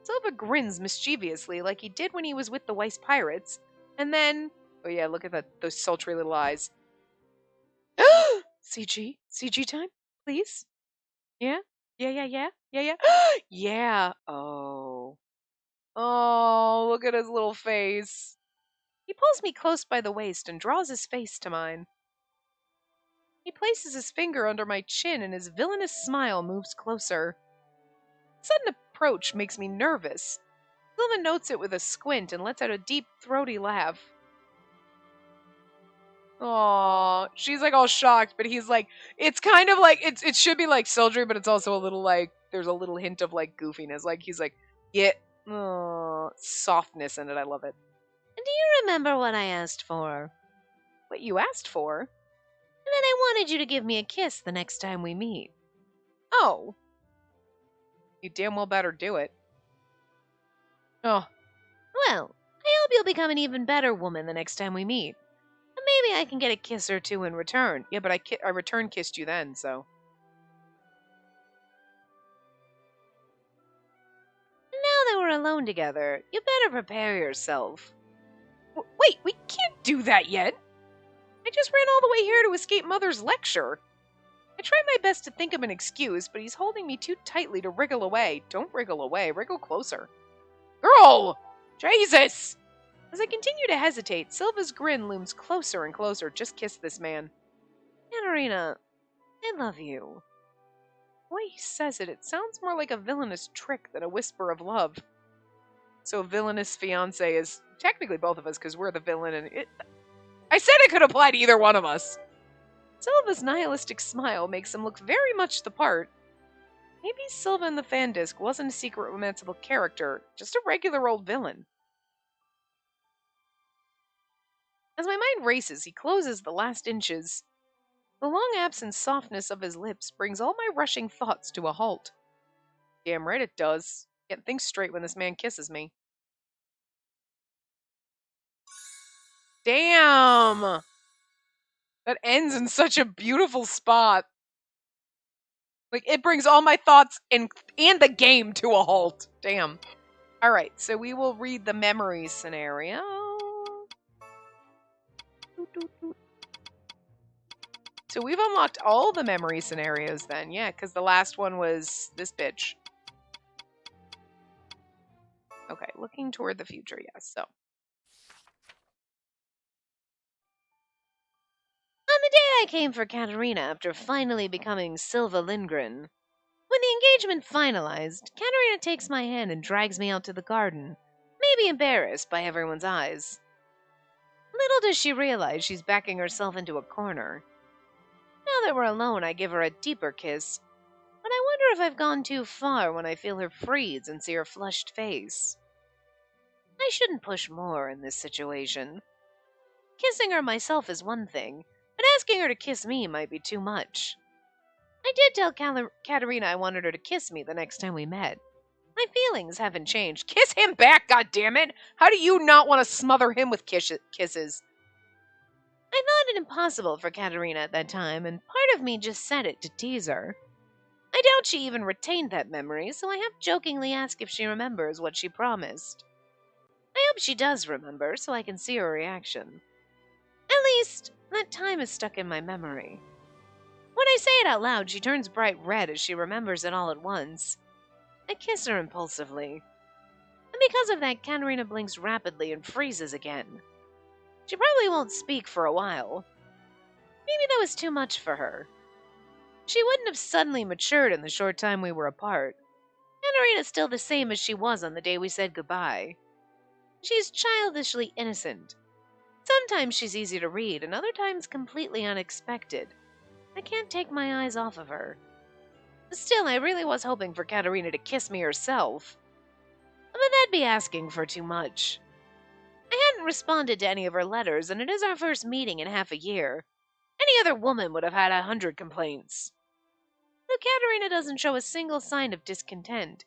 Silva grins mischievously like he did when he was with the Weiss pirates, and then... Oh yeah, look at those sultry little eyes. CG time, please? Yeah? Yeah. Yeah. Oh, look at his little face. He pulls me close by the waist and draws his face to mine. He places his finger under my chin and his villainous smile moves closer. Sudden approach makes me nervous. Silva notes it with a squint and lets out a deep, throaty laugh. Aww, she's like all shocked, but he's like, it's kind of like, it should be like sultry, but it's also a little like, there's a little hint of like goofiness. Like, he's like, yeah, softness in it. I love it. And do you remember what I asked for? What you asked for? And then I wanted you to give me a kiss the next time we meet. Oh. You damn well better do it. Oh. Well, I hope you'll become an even better woman the next time we meet. Maybe I can get a kiss or two in return. Yeah, but I return kissed you then, so. Now that we're alone together, you better prepare yourself. Wait, we can't do that yet. I just ran all the way here to escape Mother's lecture. I try my best to think of an excuse, but he's holding me too tightly to wriggle away. Don't wriggle away, wriggle closer. Girl! Jesus! As I continue to hesitate, Silva's grin looms closer and closer. Just kiss this man. Katerina, I love you. The way he says it, it sounds more like a villainous trick than a whisper of love. So villainous fiance is technically both of us because we're the villain and it... I said it could apply to either one of us. Silva's nihilistic smile makes him look very much the part. Maybe Silva in the fan disc wasn't a secret romanceable character, just a regular old villain. As my mind races, he closes the last inches. The long absent softness of his lips brings all my rushing thoughts to a halt. Damn right it does. Can't think straight when this man kisses me. Damn! That ends in such a beautiful spot. Like, it brings all my thoughts and the game to a halt. Damn. Alright, so we will read the memory scenario. So we've unlocked all the memory scenarios then, yeah, because the last one was this bitch. Okay, looking toward the future, yes, so. On the day I came for Katerina after finally becoming Silva Lindgren, when the engagement finalized, Katerina takes my hand and drags me out to the garden, maybe embarrassed by everyone's eyes. Little does she realize she's backing herself into a corner. Now that we're alone, I give her a deeper kiss, but I wonder if I've gone too far when I feel her freeze and see her flushed face. I shouldn't push more in this situation. Kissing her myself is one thing, but asking her to kiss me might be too much. I did tell Katerina I wanted her to kiss me the next time we met. My feelings haven't changed. Kiss him back, goddammit! How do you not want to smother him with kisses? I thought it impossible for Katerina at that time, and part of me just said it to tease her. I doubt she even retained that memory, so I have jokingly asked if she remembers what she promised. I hope she does remember, so I can see her reaction. At least, that time is stuck in my memory. When when I say it out loud, she turns bright red as she remembers it all at once. I kiss her impulsively, and because of that, Katerina blinks rapidly and freezes again. She probably won't speak for a while. Maybe that was too much for her. She wouldn't have suddenly matured in the short time we were apart. Katerina's still the same as she was on the day we said goodbye. She's childishly innocent. Sometimes she's easy to read, and other times completely unexpected. I can't take my eyes off of her. Still, I really was hoping for Katerina to kiss me herself. But that'd be asking for too much. I hadn't responded to any of her letters, and it is our first meeting in half a year. Any other woman would have had 100 complaints. Though Katerina doesn't show a single sign of discontent.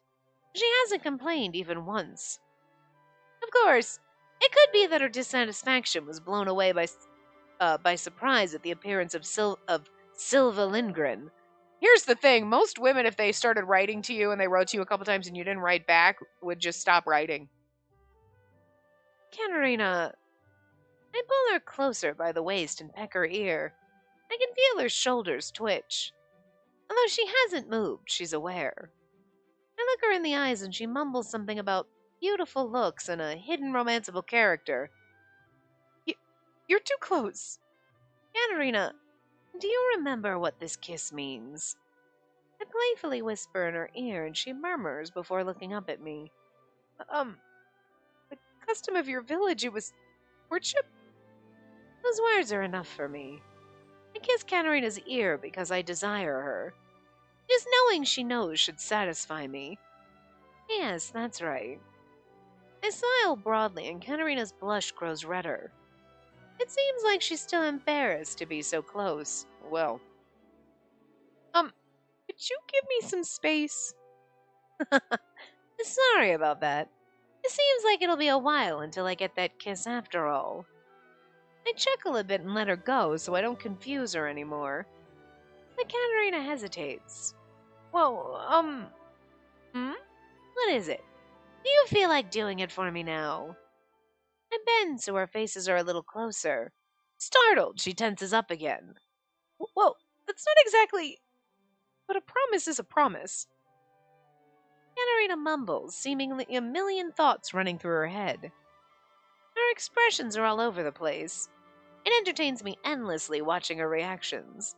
She hasn't complained even once. Of course, it could be that her dissatisfaction was blown away by surprise at the appearance of Silva Lindgren. Here's the thing. Most women, if they started writing to you and they wrote to you a couple times and you didn't write back, would just stop writing. Katerina, I pull her closer by the waist and peck her ear. I can feel her shoulders twitch. Although she hasn't moved, she's aware. I look her in the eyes and she mumbles something about beautiful looks and a hidden romanceable character. You're too close. Katerina, do you remember what this kiss means? I playfully whisper in her ear and she murmurs before looking up at me. The custom of your village, it was courtship? Those words are enough for me. I kiss Katerina's ear because I desire her. Just knowing she knows should satisfy me. Yes, that's right. I smile broadly and Katerina's blush grows redder. It seems like she's still embarrassed to be so close. Well. Could you give me some space? Sorry about that. It seems like it'll be a while until I get that kiss after all. I chuckle a bit and let her go so I don't confuse her anymore. But Katerina hesitates. Well, What is it? Do you feel like doing it for me now? I bend so our faces are a little closer. Startled, she tenses up again. Well, that's not exactly... But a promise is a promise. Katerina mumbles, seemingly a million thoughts running through her head. Her expressions are all over the place. It entertains me endlessly watching her reactions.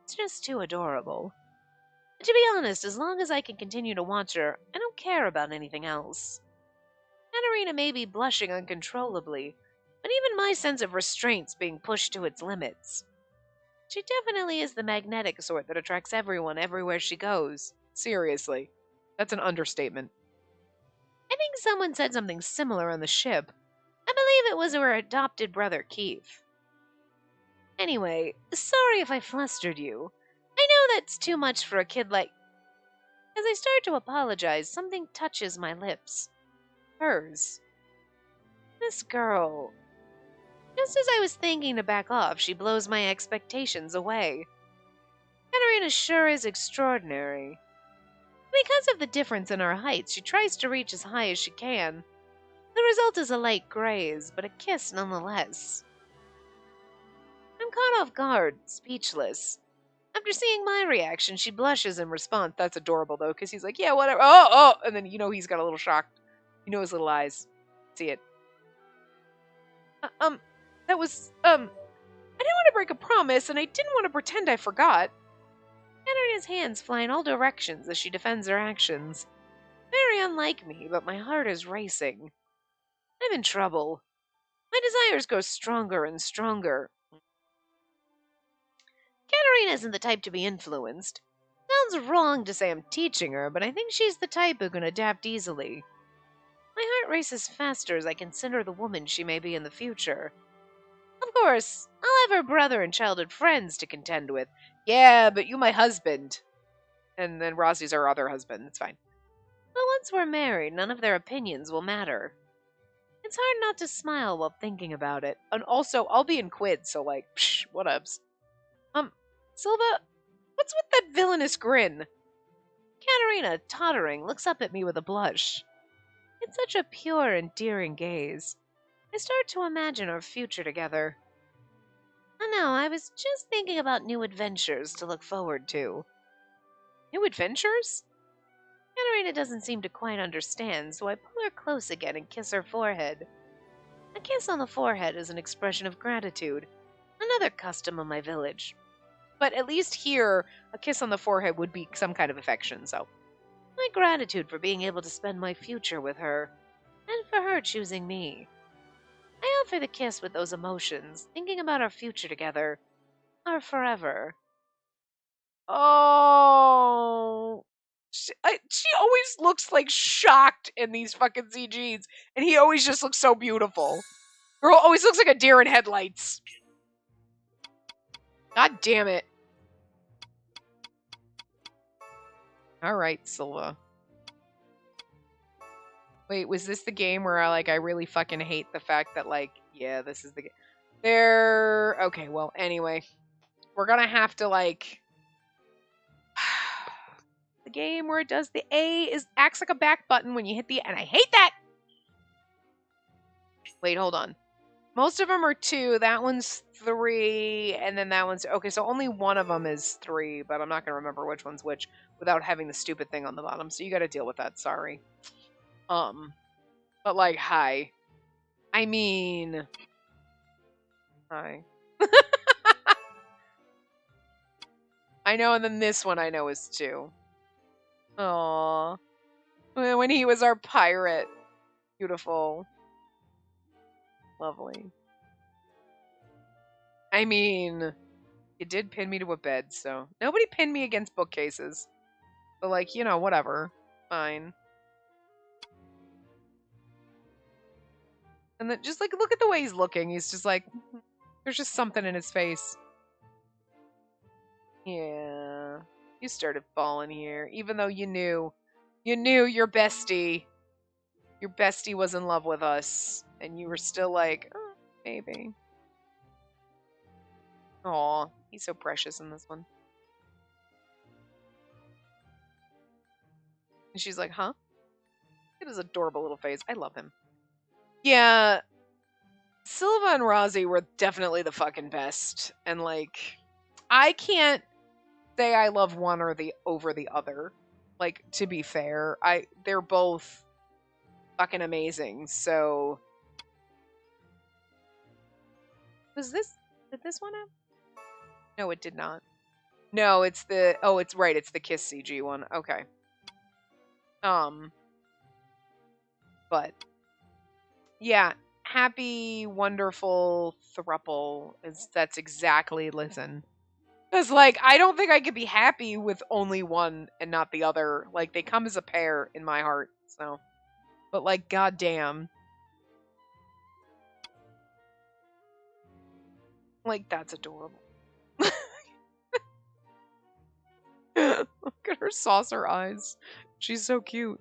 It's just too adorable. To be honest, as long as I can continue to watch her, I don't care about anything else. Katerina may be blushing uncontrollably, but even my sense of restraint's being pushed to its limits. She definitely is the magnetic sort that attracts everyone everywhere she goes. Seriously. That's an understatement. I think someone said something similar on the ship. I believe it was her adopted brother, Keith. Anyway, sorry if I flustered you. I know that's too much for a kid like... As I start to apologize, something touches my lips. Hers. This girl... Just as I was thinking to back off, she blows my expectations away. Katerina sure is extraordinary. Because of the difference in our heights, she tries to reach as high as she can. The result is a light graze, but a kiss nonetheless. I'm caught off guard, speechless. After seeing my reaction, she blushes in response. That's adorable, though, because he's like, yeah, whatever. Oh! And then, he's got a little shocked. His little eyes. See it. That was, I didn't want to break a promise, and I didn't want to pretend I forgot. Katerina's hands fly in all directions as she defends her actions. Very unlike me, but my heart is racing. I'm in trouble. My desires grow stronger and stronger. Katerina isn't the type to be influenced. Sounds wrong to say I'm teaching her, but I think she's the type who can adapt easily. My heart races faster as I consider the woman she may be in the future. Of course, I'll have her brother and childhood friends to contend with. Yeah, but you my husband. And then Rossi's our other husband. It's fine. But once we're married, none of their opinions will matter. It's hard not to smile while thinking about it. And also, I'll be in quid, so whatevs. Silva, what's with that villainous grin? Katerina, tottering, looks up at me with a blush. It's such a pure, endearing gaze. I start to imagine our future together. Oh no, I was just thinking about new adventures to look forward to. New adventures? Katerina doesn't seem to quite understand, so I pull her close again and kiss her forehead. A kiss on the forehead is an expression of gratitude, another custom of my village. But at least here, a kiss on the forehead would be some kind of affection, so. My gratitude for being able to spend my future with her, and for her choosing me. I offer the kiss with those emotions, thinking about our future together, our forever. Oh. She always looks like shocked in these fucking CGs, and he always just looks so beautiful. Girl always looks like a deer in headlights. God damn it. Alright, Silva. Wait, was this the game where I really fucking hate the fact that, like, yeah, this is the game. Okay, well, anyway. We're gonna have to, like... the game where it does the acts like a back button when you hit the... And I hate that! Wait, hold on. Most of them are 2. That one's 3. And then that one's... Okay, so only one of them is 3. But I'm not going to remember which one's which without having the stupid thing on the bottom. So you got to deal with that. Sorry. But like, hi. I mean... Hi. I know, and then this one I know is 2. Aww. When he was our pirate. Beautiful. Lovely. I mean, it did pin me to a bed, so... Nobody pinned me against bookcases. But, like, you know, whatever. Fine. And then just, like, look at the way he's looking. He's just like... There's just something in his face. Yeah. You started falling here. Even though you knew. You knew your bestie. Your bestie was in love with us. And you were still like, oh, maybe. Aw, he's so precious in this one. And she's like, huh? Look at his adorable little face. I love him. Yeah. Silva and Rozzy were definitely the fucking best. And, like, I can't say I love one or the over the other. Like, to be fair, they're both fucking amazing. So, did this one have? No, it did not. No, it's it's right, it's the Kiss CG one. Okay. But yeah, happy, wonderful throuple that's exactly listen. Because, like, I don't think I could be happy with only one and not the other. Like, they come as a pair in my heart, so. But, like, goddamn. Like, that's adorable. Look at her saucer eyes. She's so cute.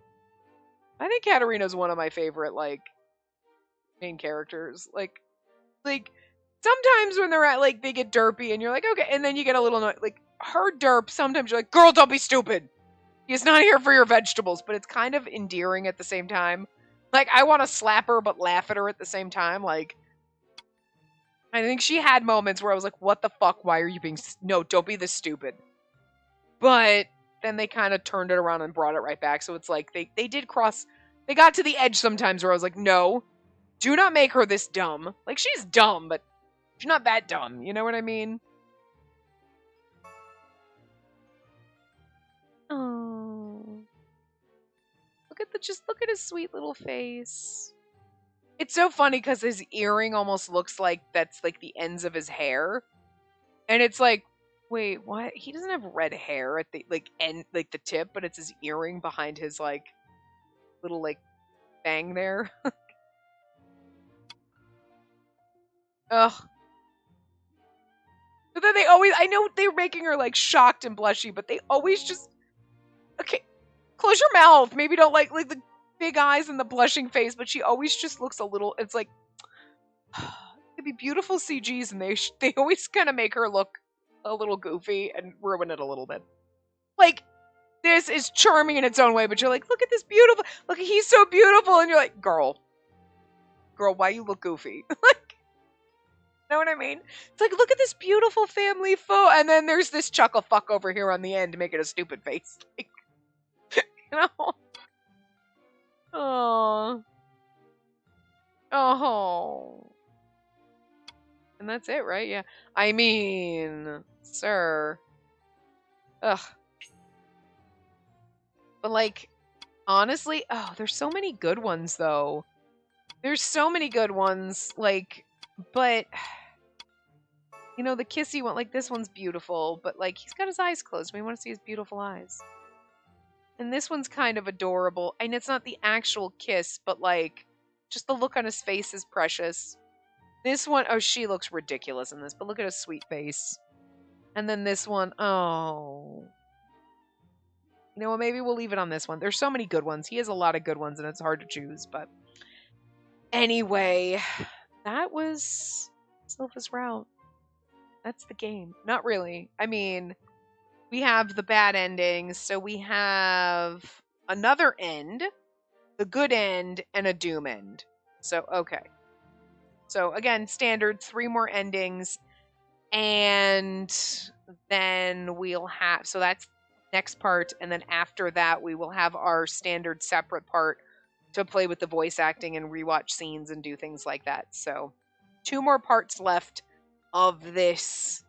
I think Katarina's one of my favorite, like, main characters. Like, sometimes when they're at, like, they get derpy and you're like, okay, and then you get a little, like, her derp, sometimes you're like, girl, don't be stupid. He's not here for your vegetables, but it's kind of endearing at the same time. Like, I want to slap her, but laugh at her at the same time. Like, I think she had moments where I was like, what the fuck? Why are you being... No, don't be this stupid. But then they kind of turned it around and brought it right back. So it's like, they did cross... They got to the edge sometimes where I was like, no, do not make her this dumb. Like, she's dumb, but she's not that dumb. You know what I mean? Oh. Look at his sweet little face. It's so funny because his earring almost looks like that's like the ends of his hair. And it's like, wait, what? He doesn't have red hair at the like end, like the tip, but it's his earring behind his like little like bang there. Ugh. But then I know they're making her like shocked and blushy, but they always just, okay, close your mouth. Maybe don't like the big eyes and the blushing face, but she always just looks a little, it's like, it'd be beautiful CGs and they always kind of make her look a little goofy and ruin it a little bit. Like, this is charming in its own way, but you're like, look at this beautiful, look, he's so beautiful, and you're like, girl, why you look goofy? Like, know what I mean? It's like, look at this beautiful family photo, and then there's this chuckle fuck over here on the end to make it a stupid face. Like, you know? Oh. Oh. And that's it, right? Yeah. I mean, sir. Ugh. But like, honestly, oh, there's so many good ones though. There's so many good ones. Like, but you know, the kissy one, like this one's beautiful, but like he's got his eyes closed. We want to see his beautiful eyes. And this one's kind of adorable. And it's not the actual kiss, but like just the look on his face is precious. This one, oh, she looks ridiculous in this, but look at his sweet face. And then this one, oh. You know what, maybe we'll leave it on this one. There's so many good ones. He has a lot of good ones, and it's hard to choose, but anyway, that was Sylphus Route. That's the game. Not really. I mean, we have the bad endings, so we have another end, the good end, and a doom end. So, okay. So, again, standard 3 more endings, and then we'll have, so that's next part, and then after that we will have our standard separate part to play with the voice acting and rewatch scenes and do things like that. So 2 more parts left of this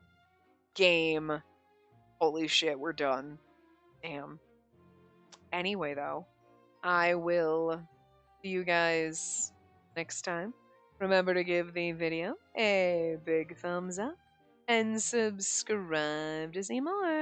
game. Holy shit, we're done. Damn. Anyway, though, I will see you guys next time. Remember to give the video a big thumbs up and subscribe to see more.